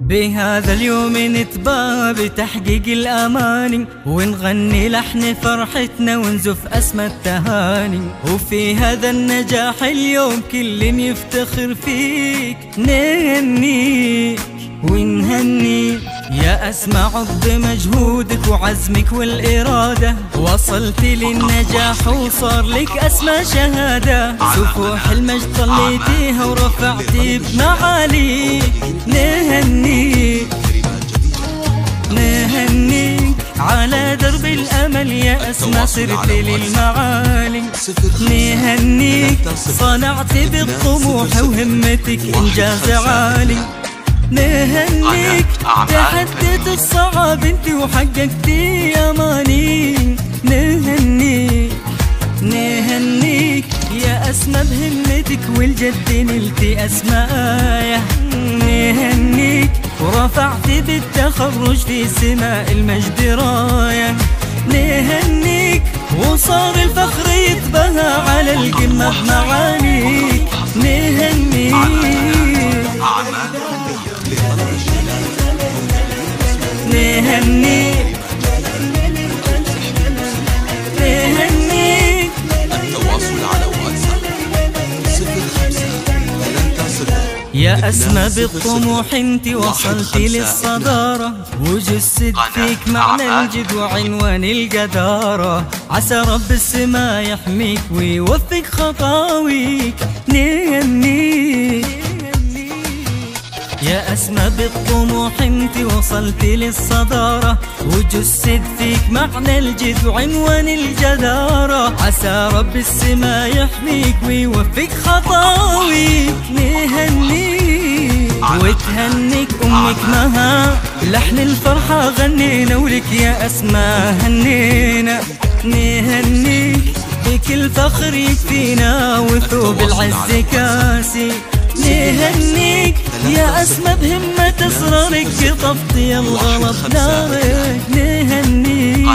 بهذا اليوم نتباهى بتحقيق الأماني، ونغني لحن فرحتنا ونزف أسمى التهاني. وفي هذا النجاح اليوم كل يفتخر فيك، نهنيك ونهنيك يا أسمى عقب مجهودك وعزمك والإرادة. وصلت للنجاح وصار لك أسمى شهادة، سفوح المجد طليتيها ورفعتي بمعاليك. نهنيك نهنيك على درب الأمل يا أسمى صرت للمعالي. نهنيك صنعت بالطموح وهمتك إنجاز عالي. نهنيك تحديت الصعاب انت وحققتي اماني. نهنيك نهنيك يا اسمى بهمتك والجد نلتي اسمى آية. نهنيك ورفعتي بالتخرج في سماء المجد راية. نهنيك وصار الفخر يتبهى على القمة بمعانيك. نهنيك نهنيك نهنيك. التواصل على واتساب 05 يا أسمى بالطموح انت وصلتي للصدارة، وجسد فيك معنى الجد وعنوان الجدارة. عسى رب السما يحميك ويوفق خطاويك. نهنيك يا أسمى بالطموح انت وصلتي للصدارة، وجسد فيك معنى الجد وعنوان الجدارة. عسى رب السما يحميك ويوفق خطاويك. نهنيك وتهنيك أمك مها، لحن الفرحة غنينا ولك يا أسمى هنينا. نهنيك بكل فخر يكفينا وثوب العز كاسي. نهنيك يا أسمى بهمة أسرارك طفطي الغلط نارك. نهنيك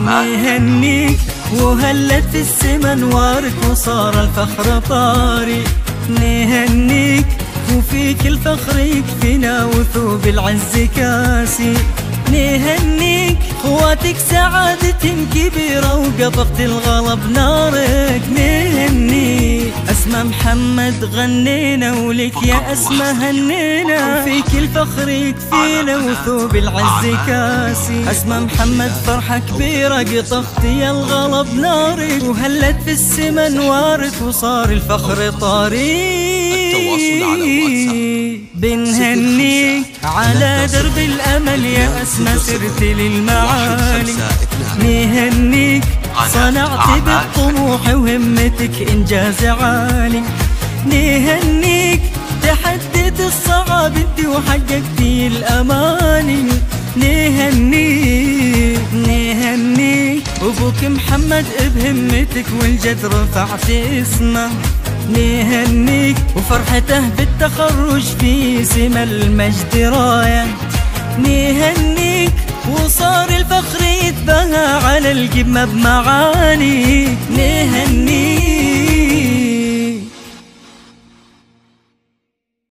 نهنيك وهلت في السما نوارك وصار الفخر طاري. نهنيك وفيك الفخر يكفينا وثوب العز كاسي. نهنيك خواتك سعادة كبيرة وقطفت الغلب نارك. نهنيك أسمى محمد غنينا ولك يا أسمى هنينا، وفيك الفخر يكفينا وثوب العز كاسي. أسمى محمد فرحة كبيرة قطفتي الغلب نارك، وهلت في السما نوارك وصار الفخر طاري. بنهنيك على درب الأمل يا أسمى سرت للمعالي. نهنيك صنعت بالطموح وهمتك إنجاز عالي. نهنيك تحديت الصعاب انت وحققتي الأماني. نهنيك نهنيك أبوك محمد بهمتك والجد رفعت اسمه. نهنيك وفرحته بالتخرج في سما المجد راية. نهنيك وصار الفخر يتبهى على القمة بمعانيك. نهنيك